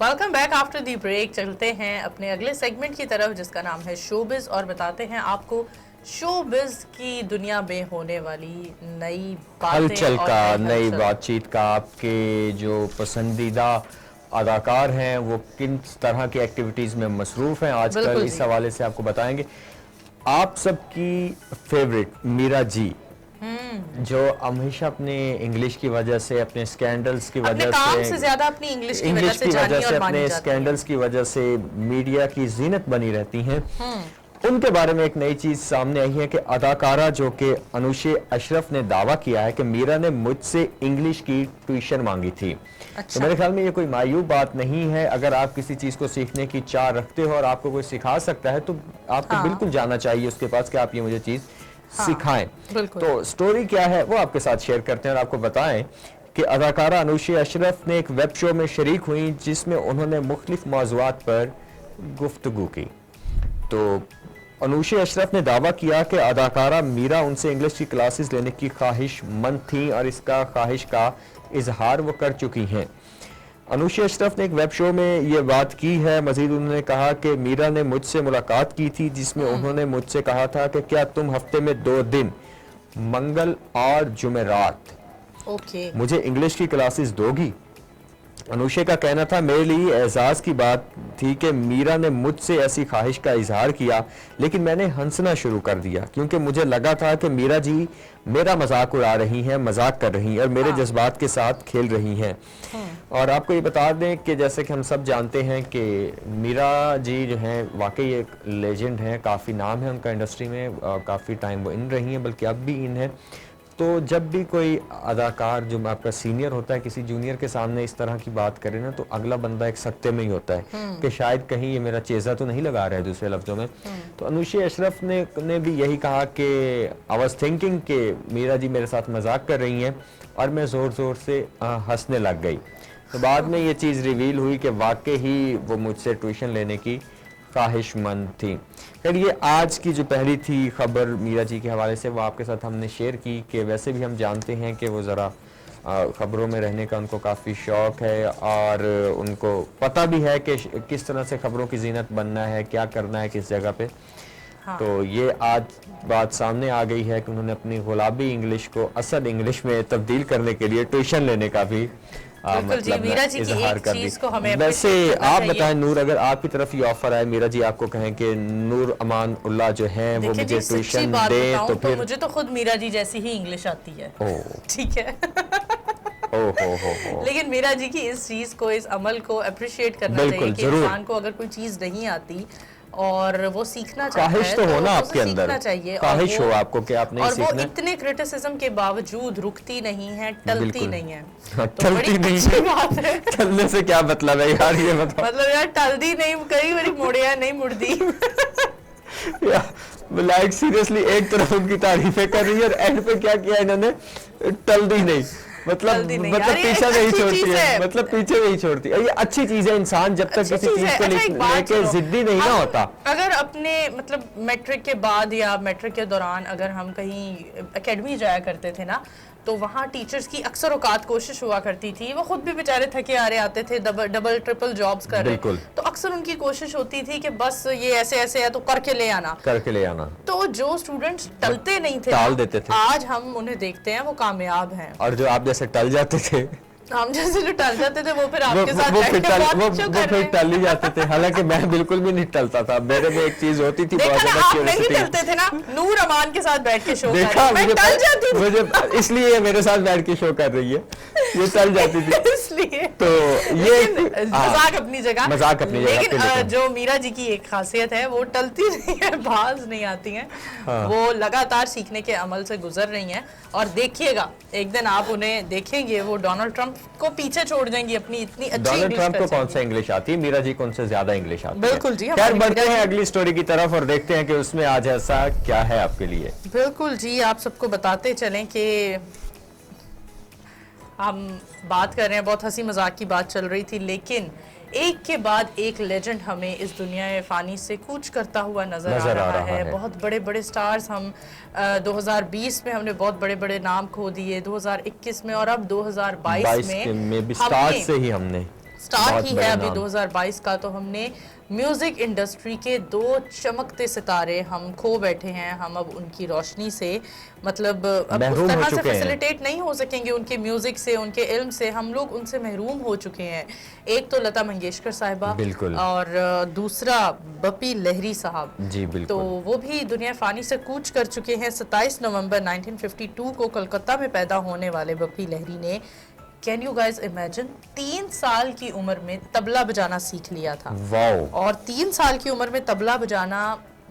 Welcome back after the break. चलते हैं अपने अगले सेगमेंट की तरफ जिसका नाम है शोबिज और बताते हैं आपको शोबिज की दुनिया में होने वाली नई बातें हलचल और का, नई नई हलचल। बातचीत का। आपके जो पसंदीदा अदाकार हैं वो किन तरह की एक्टिविटीज़ में मसरूफ़ हैं आजकल, बिल्कुल इस जी। हवाले से आपको बताएंगे। आप सबकी फेवरेट मीरा जी, जो हमेशा अपने इंग्लिश की वजह से, अपने स्कैंडल्स की अपने वजह काम से, से ज्यादा अपनी इंग्लिश की वजह से जानी और मानी अपने जाती हैं। स्कैंडल्स की वजह से मीडिया की जीनत बनी रहती हैं। उनके बारे में एक नई चीज सामने आई है कि अदाकारा जो कि अनुशे अशरफ ने दावा किया है कि मीरा ने मुझसे इंग्लिश की ट्यूशन मांगी थी। अच्छा। तो मेरे ख्याल में ये कोई मायूब बात नहीं है। अगर आप किसी चीज को सीखने की चाह रखते हो और आपको कोई सिखा सकता है तो आपको हाँ। बिल्कुल जाना चाहिए उसके पास कि आप ये मुझे चीज हाँ, सिखाएं। बिल्कुल। तो स्टोरी क्या है वो आपके साथ शेयर करते हैं और आपको बताएं कि अदाकारा अनुशे अशरफ ने एक वेब शो में शरीक हुई जिसमें उन्होंने मुख्तलिफ मौज़ूआत पर गुफ्तगू की। तो अनुशे अशरफ ने दावा किया कि अदाकारा मीरा उनसे इंग्लिश की क्लासेस लेने की ख्वाहिशमंद थी और इसका ख्वाहिश का इजहार वो कर चुकी हैं। अनुशे अशरफ ने एक वेब शो में ये बात की है। मजीद उन्होंने कहा कि मीरा ने मुझसे मुलाकात की थी जिसमें उन्होंने मुझसे कहा था कि क्या तुम हफ्ते में 2 दिन मंगल और जुमेरात ओके। मुझे इंग्लिश की क्लासेस दोगी। अनुशे का कहना था मेरे लिए एजाज की बात थी कि मीरा ने मुझसे ऐसी ख्वाहिश का इजहार किया, लेकिन मैंने हंसना शुरू कर दिया क्योंकि मुझे लगा था कि मीरा जी मेरा मजाक उड़ा रही हैं, मजाक कर रही हैं और मेरे जज्बात के साथ खेल रही हैं। और आपको ये बता दें कि जैसे कि हम सब जानते हैं कि मीरा जी जो हैं वाकई एक लेजेंड हैं, काफ़ी नाम है उनका इंडस्ट्री में, काफ़ी टाइम वो इन रही हैं, बल्कि अब भी इन है। तो जब भी कोई अदाकार जो आपका सीनियर होता है किसी जूनियर के सामने इस तरह की बात करे ना, तो अगला बंदा एक सख्ते में ही होता है कि शायद कहीं ये मेरा चेज़ा तो नहीं लगा रहा है, दूसरे लफ्जों में। तो अनुशे अशरफ ने भी यही कहा कि आई वाज थिंकिंग कि मीरा जी मेरे साथ मजाक कर रही हैं और मैं ज़ोर ज़ोर से हंसने लग गई। तो बाद में ये चीज़ रिवील हुई कि वाकई ही वो मुझसे ट्यूशन लेने की ख्वाहिशमंद थी। खैर ये आज की जो पहली थी खबर मीरा जी के हवाले से, वो आपके साथ हमने शेयर की कि वैसे भी हम जानते हैं कि वो ज़रा खबरों में रहने का उनको काफ़ी शौक़ है और उनको पता भी है कि किस तरह से खबरों की जीनत बनना है, क्या करना है किस जगह पे। हाँ। तो ये आज बात सामने आ गई है कि उन्होंने अपनी गुलाबी इंग्लिश को असल इंग्लिश में तब्दील करने के लिए ट्यूशन लेने का भी बिल्कुल जी। मतलब मीरा जी की इजहार एक कर चीज दी। को हमें वैसे appreciate करना आप चाहिए। बताएं नूर, अगर आपकी तरफ ये ऑफर आए, मीरा जी आपको कहें कि नूर अमान उल्लाह जो हैं वो देखिए मुझे जी, सच्ची ट्यूशन बात दे बताऊं तो तो फिर मुझे तो खुद मीरा जी जैसी ही इंग्लिश आती है। ओ ठीक है। हो। लेकिन मीरा जी की इस चीज को, इस अमल को अप्रिशिएट करना बिल्कुल, चाहिए कि जरूर। इंसान को अगर कोई चीज नहीं आती और वो सीखना चाहता ख्वाहिश है तो हो ना उसे आपके अंदर, सीखना चाहिए। ख्वाहिश हो आपको कि आप नहीं और वो सीखना। इतने क्रिटिसिज्म के बावजूद रुकती नहीं है, टलती बिल्कुल। नहीं है। हाँ, तो टलती बड़ी नहीं अच्छी है। बात है। टलने से क्या मतलब है यार, ये बताओ। मतलब यार टलदी नहीं, कई बारी मुड़िया नहीं मुड़दी। लाइक सीरियसली एक तरफ उनकी तारीफें कर रही है और एंड पे क्या किया इन्होंने, टल्दी नहीं, मतलब टल्दी नहीं। मतलब यार, ये पीछा नहीं अच्छी छोड़ती चीज़ है, है। मतलब पीछे नहीं छोड़ती। ये अच्छी चीज है, इंसान जब तक अच्छी किसी चीज़ चीज है। को अच्छा, एक बात लेके सुनो। जिद्दी नहीं ना होता। अगर अपने मतलब मैट्रिक के बाद या मैट्रिक के दौरान अगर हम कहीं एकेडमी जाया करते थे ना, तो वहाँ टीचर्स की अक्सर औकात कोशिश हुआ करती थी, वो खुद भी बेचारे थके हारे आते थे, डबल ट्रिपल जॉब्स कर रहे, बिल्कुल। तो अक्सर उनकी कोशिश होती थी कि बस ये ऐसे ऐसे है तो करके ले आना। तो जो स्टूडेंट्स टलते नहीं थे, टाल देते थे, आज हम उन्हें देखते हैं वो कामयाब हैं। और जो आप जैसे टल जाते थे, हम जैसे जो टल जाते थे वो फिर आपके साथ वो बैठ के बहुत अच्छे कर रहे फिर हैं। टल ही जाते थे। हालांकि मैं बिल्कुल भी नहीं टलता था, मेरे में एक चीज होती थी, देखा बहुत ना, ज्यादा आप नहीं क्यूरियोसिटी। टलते थे ना, नूर अमान के साथ बैठ के शो कर देखा, रही, मैं टल जाती थी। मुझे इसलिए मेरे साथ बैठ के शो कर रही है, ये टल जाती थी इसलिए तो ये मजाक अपनी जगह, मजाक अपनी जगह पे, लेकिन जो मीरा जी की एक खासियत है वो टलती नहीं है, बाज नहीं आती हैं। वो लगातार सीखने के अमल से गुजर रही हैं और देखिएगा एक दिन आप उन्हें देखेंगे वो डोनाल्ड ट्रंप को पीछे छोड़ जाएंगी अपनी इतनी अच्छी डोनाल्ड इंग्लिश ट्रंप कर को कौन सकेंगी। सा इंग्लिश आती है, मीरा जी को उनसे ज्यादा इंग्लिश आती है। बिल्कुल जी। खैर बढ़ते हैं अगली स्टोरी की तरफ और देखते हैं कि उसमें आज ऐसा क्या है आपके लिए। बिल्कुल जी, आप सबको बताते चलें कि हम बात कर रहे हैं, बहुत हंसी मजाक की बात चल रही थी, लेकिन एक के बाद एक लेजेंड हमें इस दुनिया फ़ानी से कूच करता हुआ नजर आ रहा है। बहुत बड़े बड़े स्टार्स हम 2020 में हमने बहुत बड़े बड़े नाम खो दिए, 2021 में और अब 2022 में भी स्टार्ट से ही हमने स्टार्ट ही है अभी 2022 का, तो हमने म्यूजिक इंडस्ट्री के दो चमकते सितारे हम खो बैठे हैं। हम अब उनकी रोशनी से मतलब अब उस तरह से फैसिलिटेट नहीं हो सकेंगे उनके म्यूजिक से, उनके इल्म से, हम लोग उनसे महरूम हो चुके हैं। एक तो लता मंगेशकर साहिबा और दूसरा बप्पी लहरी साहब जी बिल्कुल। तो वो भी दुनिया फानी से कूच कर चुके हैं। 27 नवंबर 1952 को कलकत्ता में पैदा होने वाले बप्पी लहरी ने, कैन यू गाइज इमेजिन, 3 साल की उम्र में तबला बजाना सीख लिया था। वाओ। और 3 साल की उम्र में तबला बजाना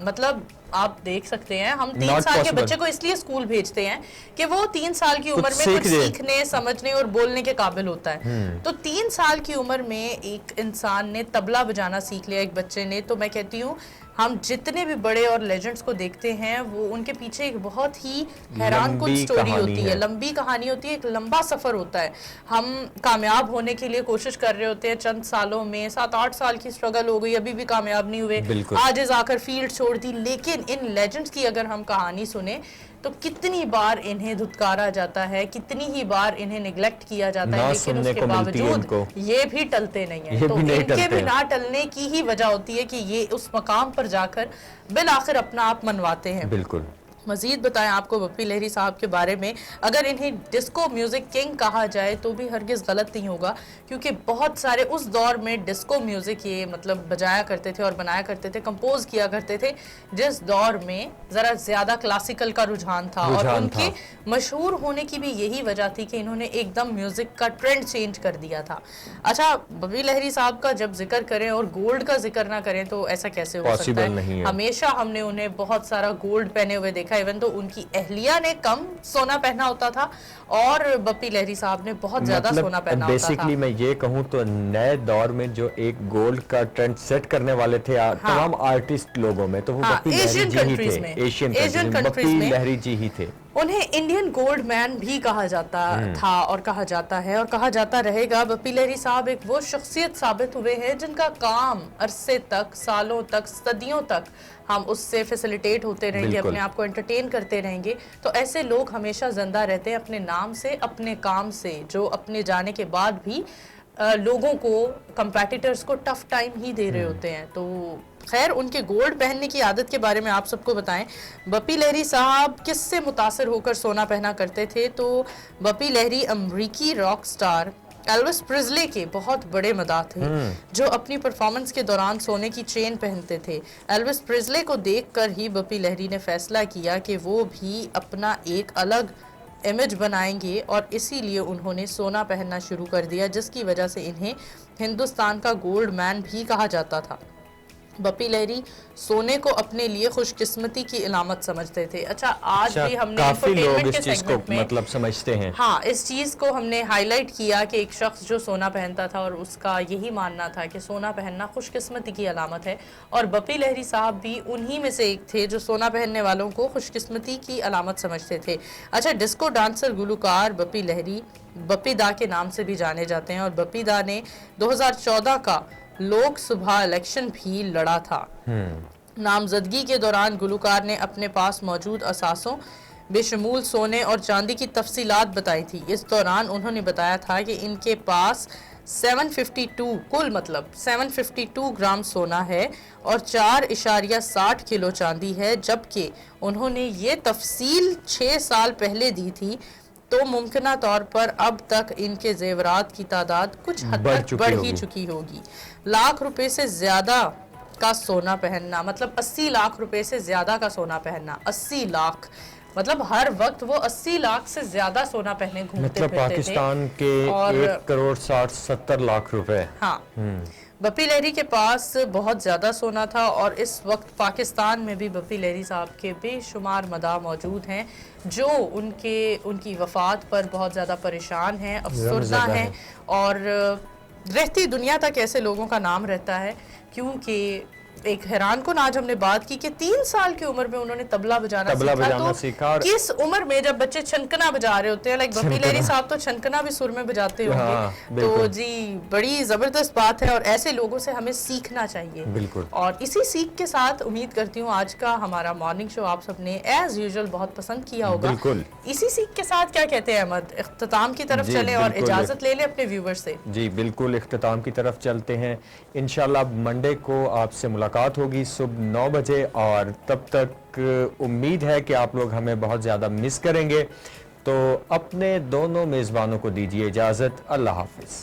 मतलब आप देख सकते हैं, हम 3 साल के बच्चे को इसलिए स्कूल भेजते हैं कि वो 3 साल की उम्र में कुछ सीखने, समझने और बोलने के काबिल होता है। तो 3 साल की उम्र में एक इंसान ने तबला बजाना सीख लिया, एक बच्चे ने। तो मैं कहती हूँ हम जितने भी बड़े और लेजेंड्स को देखते हैं वो उनके पीछे एक बहुत ही हैरान कुछ स्टोरी होती है, लंबी कहानी होती है, एक लंबा सफर होता है। हम कामयाब होने के लिए कोशिश कर रहे होते हैं, चंद सालों में 7-8 साल की स्ट्रगल हो गई, अभी भी कामयाब नहीं हुए, आज आकर फील्ड छोड़ दी। लेकिन इन लेजेंड्स की अगर हम कहानी सुने तो कितनी बार इन्हें धुतकारा जाता है, कितनी ही बार इन्हें निगलेक्ट किया जाता है, लेकिन उसके बावजूद ये भी टलते नहीं है। तो इनके भी ना टलने की ही वजह होती है कि ये उस मकाम पर जाकर बिल आखिर अपना आप मनवाते हैं। बिल्कुल। मजीद बताएं आपको बप्पी लहरी साहब के बारे में। अगर इन्हें डिस्को म्यूजिक किंग कहा जाए तो भी हरगिज गलत नहीं होगा, क्योंकि बहुत सारे उस दौर में डिस्को म्यूजिक ये मतलब बजाया करते थे और बनाया करते थे, कंपोज किया करते थे, जिस दौर में जरा ज्यादा क्लासिकल का रुझान था। और उनके मशहूर होने की भी यही वजह थी कि इन्होंने एकदम म्यूजिक का ट्रेंड चेंज कर दिया था। अच्छा, बप्पी लहरी साहब का जब जिक्र करें और गोल्ड का जिक्र ना करें तो ऐसा कैसे हो सकता है। हमेशा हमने उन्हें बहुत सारा गोल्ड पहने हुए देखा, इवन तो उनकी अहलिया ने कम सोना पहना होता था और बप्पी लहरी साहब ने बहुत ज्यादा सोना पहना होता था। बेसिकली मैं ये कहूँ तो नए दौर में जो एक गोल्ड का ट्रेंड सेट करने वाले थे तमाम आर्टिस्ट लोगों में, तो वो बप्पी लहरी जी ही थे। एशियन कंट्रीज में लहरी जी ही थे। उन्हें इंडियन गोल्ड मैन भी कहा जाता था और कहा जाता है और कहा जाता रहेगा। बप्पी लहरी साहब एक वो शख्सियत साबित हुए हैं जिनका काम अरसे तक, सालों तक, सदियों तक हम उससे फैसिलिटेट होते रहेंगे, अपने आप को एंटरटेन करते रहेंगे। तो ऐसे लोग हमेशा जिंदा रहते हैं अपने नाम से, अपने काम से, जो अपने जाने के बाद भी लोगों को, कंपेटिटर्स को टफ टाइम ही दे रहे होते हैं। तो खैर, उनके गोल्ड पहनने की आदत के बारे में आप सबको बताएं। बप्पी लहरी साहब किससे मुतासिर होकर सोना पहना करते थे? तो बप्पी लहरी अमरीकी रॉक स्टार एल्विस प्रिस्ले के बहुत बड़े मदाह थे, जो अपनी परफॉर्मेंस के दौरान सोने की चेन पहनते थे। एल्विस प्रिस्ले को देखकर ही बप्पी लहरी ने फैसला किया कि वो भी अपना एक अलग इमेज बनाएंगे और इसीलिए उन्होंने सोना पहनना शुरू कर दिया, जिसकी वजह से इन्हें हिंदुस्तान का गोल्ड मैन भी कहा जाता था। बप्पी लहरी सोने को अपने लिए खुशकिस्मती की इलामत समझते थे। अच्छा, आज भी हमने काफी लोग इस चीज को मतलब समझते हैं। हाँ, इस चीज को हमने हाईलाइट किया कि एक शख्स जो सोना पहनता था और उसका यही मानना था कि सोना पहनना खुशकिस्मती की अलामत है, और बप्पी लहरी साहब भी उन्हीं में से एक थे जो सोना पहनने वालों को खुशकिस्मती की अलामत समझते थे। अच्छा, डिस्को डांसर गुलकार बप्पी लहरी बप्पी दा के नाम से भी जाने जाते हैं और बप्पी दा ने 2014 का लोकसभा इलेक्शन भी लड़ा था। नामजदगी के दौरान गुलकार ने अपने पास मौजूद असासों बेशमूल सोने और चांदी की तफसीलात बताई थी। इस दौरान उन्होंने बताया था कि इनके पास 752 ग्राम सोना है और 4.60 किलो चांदी है, जबकि उन्होंने ये तफसील 6 साल पहले दी थी। तो मुमकिना तौर पर अब तक इनके जेवरात की तादाद कुछ हद तक बढ़ ही चुकी होगी। लाख रुपए से ज्यादा का सोना पहनना, मतलब 80 लाख रुपए से ज्यादा का सोना पहनना, 80 लाख मतलब हर वक्त वो 80 लाख से ज्यादा सोना पहने घूमते मतलब पाकिस्तान के 1,60,70 लाख रुपए। हाँ, बप्पी लहरी के पास बहुत ज़्यादा सोना था और इस वक्त पाकिस्तान में भी बप्पी लहरी साहब के बेशुमार मदाह मौजूद हैं जो उनकी वफ़ात पर बहुत ज़्यादा परेशान हैं, अफसरदा हैं और रहती दुनिया तक ऐसे लोगों का नाम रहता है, क्योंकि एक हैरान कुन आज हमने बात की कि 3 साल की उम्र में उन्होंने तबला बजाना सीखा और किस उम्र में जब बच्चे छनकना बजा रहे होते हैं, लाइक बप्पी लहरी साहब तो छनकना भी सुर में बजाते होंगे। हाँ, तो जी बड़ी जबरदस्त बात है और ऐसे लोगों से हमें सीखना चाहिए। बिल्कुल। और इसी सीख के साथ उम्मीद करती हूँ आज का हमारा मॉर्निंग शो आप सबने एज यूजुअल बहुत पसंद किया होगा। बिल्कुल। इसी सीख के साथ क्या कहते हैं अहमद, इख्तिताम की तरफ चले और इजाजत ले लें अपने व्यूवर्स से। जी बिल्कुल, इख्तिताम की तरफ चलते हैं। इंशाल्लाह मंडे को आपसे मुलाकात होगी सुबह 9 बजे और तब तक उम्मीद है कि आप लोग हमें बहुत ज़्यादा मिस करेंगे। तो अपने दोनों मेज़बानों को दीजिए इजाज़त। अल्लाह हाफिज़।